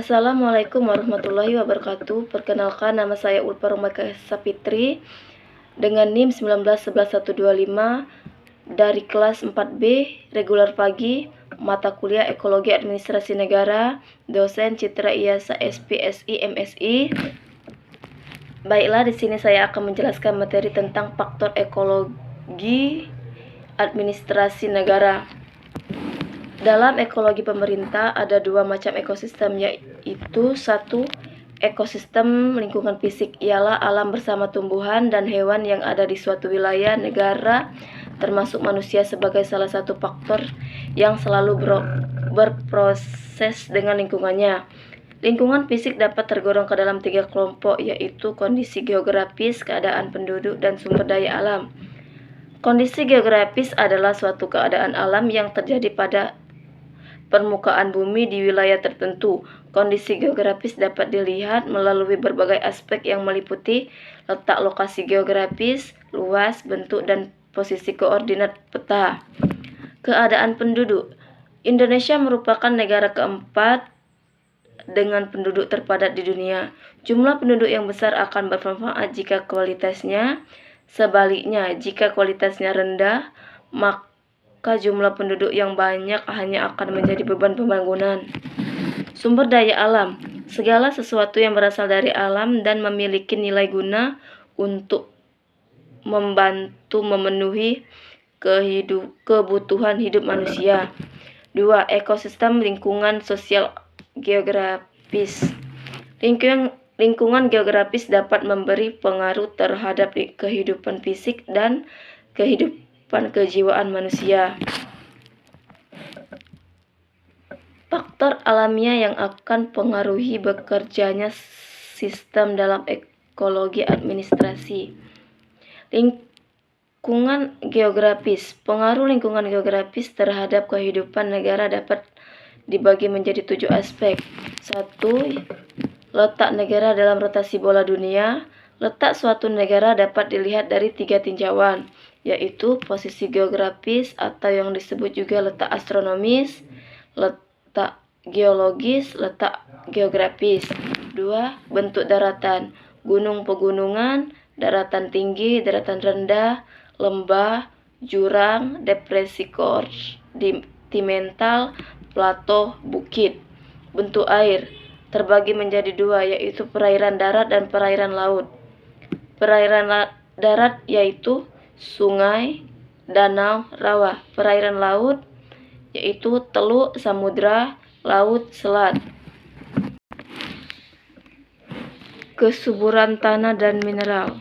Assalamualaikum warahmatullahi wabarakatuh. Perkenalkan, nama saya Ulfa Romaka Sapitri dengan NIM 1911125 dari kelas 4B regular pagi, mata kuliah Ekologi Administrasi Negara, dosen Citra Iyasa SPSI MSI. Baiklah, di sini saya akan menjelaskan materi tentang faktor ekologi administrasi negara. Dalam ekologi pemerintah ada dua macam ekosistem, yaitu satu, ekosistem lingkungan fisik ialah alam bersama tumbuhan dan hewan yang ada di suatu wilayah negara, termasuk manusia sebagai salah satu faktor yang selalu berproses dengan lingkungannya. Lingkungan fisik dapat tergolong ke dalam tiga kelompok, yaitu kondisi geografis, keadaan penduduk, dan sumber daya alam. Kondisi geografis adalah suatu keadaan alam yang terjadi pada permukaan bumi di wilayah tertentu. Kondisi geografis dapat dilihat melalui berbagai aspek yang meliputi letak lokasi geografis, luas, bentuk, dan posisi koordinat peta. Keadaan penduduk. Indonesia merupakan negara keempat dengan penduduk terpadat di dunia. Jumlah penduduk yang besar akan bermanfaat jika kualitasnya. Sebaliknya, jika kualitasnya rendah, maka jumlah penduduk yang banyak hanya akan menjadi beban pembangunan. Sumber daya alam. Segala sesuatu yang berasal dari alam dan memiliki nilai guna untuk membantu memenuhi kebutuhan hidup manusia. 2. Ekosistem lingkungan sosial geografis. Lingkungan geografis dapat memberi pengaruh terhadap kehidupan fisik dan kehidupan kejiwaan manusia. Faktor alamiah yang akan pengaruhi bekerjanya sistem dalam ekologi administrasi. Lingkungan geografis. Pengaruh lingkungan geografis terhadap kehidupan negara dapat dibagi menjadi 7 aspek. 1. Letak negara dalam rotasi bola dunia. Letak suatu negara dapat dilihat dari 3 tinjauan, yaitu posisi geografis atau yang disebut juga letak astronomis, letak geologis, letak geografis. 2. Bentuk daratan. Gunung pegunungan, daratan tinggi, daratan rendah, lembah, jurang, depresi kontinental, plato, bukit. Bentuk air terbagi menjadi 2, yaitu perairan darat dan perairan laut. Perairan darat yaitu sungai, danau, rawa. Perairan laut yaitu teluk, samudra, laut, selat. Kesuburan tanah dan mineral.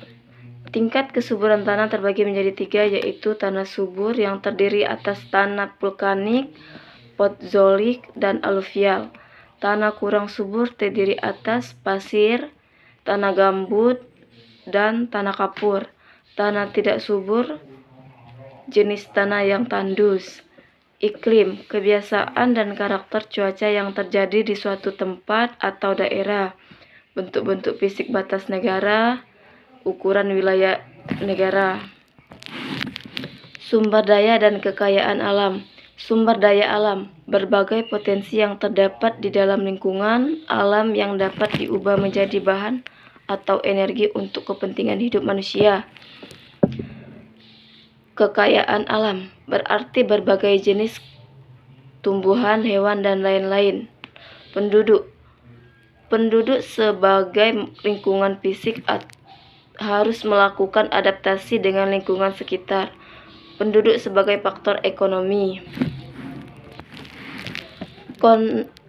Tingkat kesuburan tanah terbagi menjadi 3, yaitu tanah subur yang terdiri atas tanah vulkanik, potzolik, dan aluvial. Tanah kurang subur terdiri atas pasir, tanah gambut, dan tanah kapur. Tanah tidak subur jenis tanah yang tandus. Iklim, kebiasaan dan karakter cuaca yang terjadi di suatu tempat atau daerah. Bentuk-bentuk fisik batas negara, ukuran wilayah negara. Sumber daya dan kekayaan alam. Sumber daya alam, berbagai potensi yang terdapat di dalam lingkungan alam yang dapat diubah menjadi bahan atau energi untuk kepentingan hidup manusia. Kekayaan alam, berarti berbagai jenis tumbuhan, hewan, dan lain-lain. Penduduk. Penduduk sebagai lingkungan fisik harus melakukan adaptasi dengan lingkungan sekitar. Penduduk sebagai faktor ekonomi.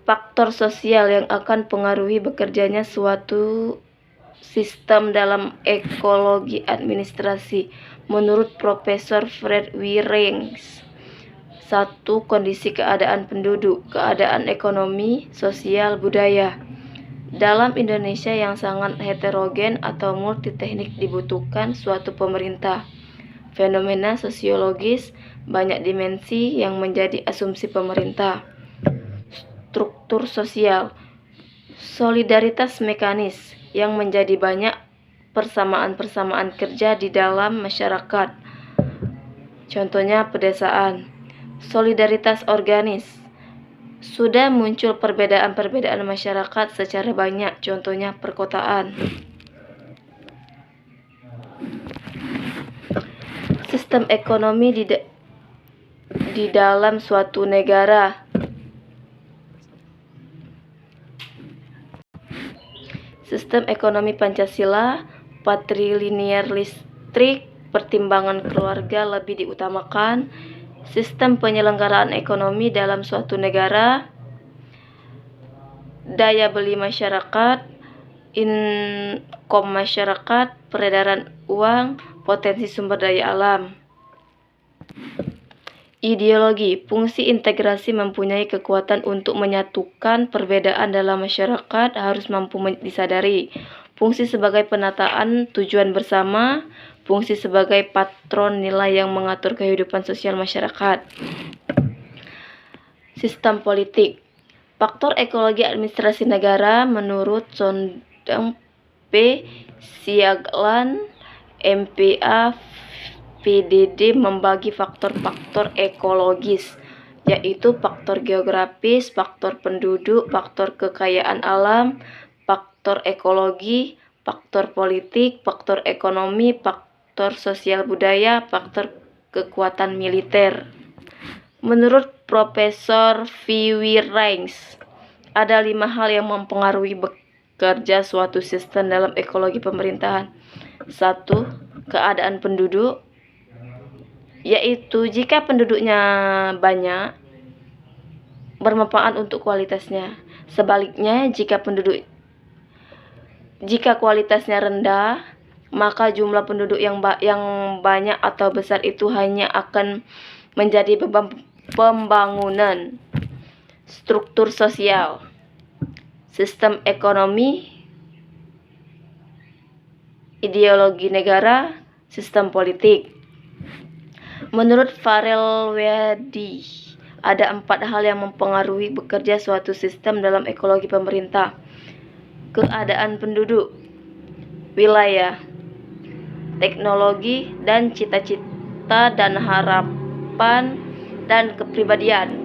Faktor sosial yang akan pengaruhi bekerjanya suatu sistem dalam ekologi administrasi. Menurut Profesor Fred Wirings. 1. Kondisi keadaan penduduk, keadaan ekonomi, sosial, budaya. Dalam Indonesia yang sangat heterogen atau multiteknik dibutuhkan suatu pemerintah. Fenomena sosiologis banyak dimensi yang menjadi asumsi pemerintah. Struktur sosial, solidaritas mekanis yang menjadi banyak persamaan-persamaan kerja di dalam masyarakat. Contohnya pedesaan. Solidaritas organis, Sudah muncul perbedaan-perbedaan masyarakat secara banyak, contohnya perkotaan. Sistem ekonomi di dalam suatu negara. Sistem ekonomi Pancasila, patrilinearistik, pertimbangan keluarga lebih diutamakan. Sistem penyelenggaraan ekonomi dalam suatu negara, daya beli masyarakat, income masyarakat, peredaran uang, potensi sumber daya alam. Ideologi, fungsi integrasi mempunyai kekuatan untuk menyatukan perbedaan dalam masyarakat, harus mampu disadari. Fungsi sebagai penataan tujuan bersama, fungsi sebagai patron nilai yang mengatur kehidupan sosial masyarakat. Sistem politik. Faktor ekologi administrasi negara menurut Sondang P. Siaglan, MPA, PDD membagi faktor-faktor ekologis, yaitu faktor geografis, faktor penduduk, faktor kekayaan alam, faktor ekologi, faktor politik, faktor ekonomi, faktor sosial budaya, faktor kekuatan militer. Menurut Profesor V.W. Reins, ada 5 hal yang mempengaruhi bekerja suatu sistem dalam ekologi pemerintahan. 1. Keadaan penduduk, yaitu jika penduduknya banyak, bermanfaat untuk kualitasnya. Sebaliknya, jika kualitasnya rendah, maka jumlah penduduk yang banyak atau besar itu hanya akan menjadi beban pembangunan. Struktur sosial, sistem ekonomi, ideologi negara, sistem politik. Menurut Farel Wedi, ada 4 hal yang mempengaruhi bekerja suatu sistem dalam ekologi pemerintah. Keadaan penduduk, wilayah, teknologi dan cita-cita dan harapan, dan kepribadian.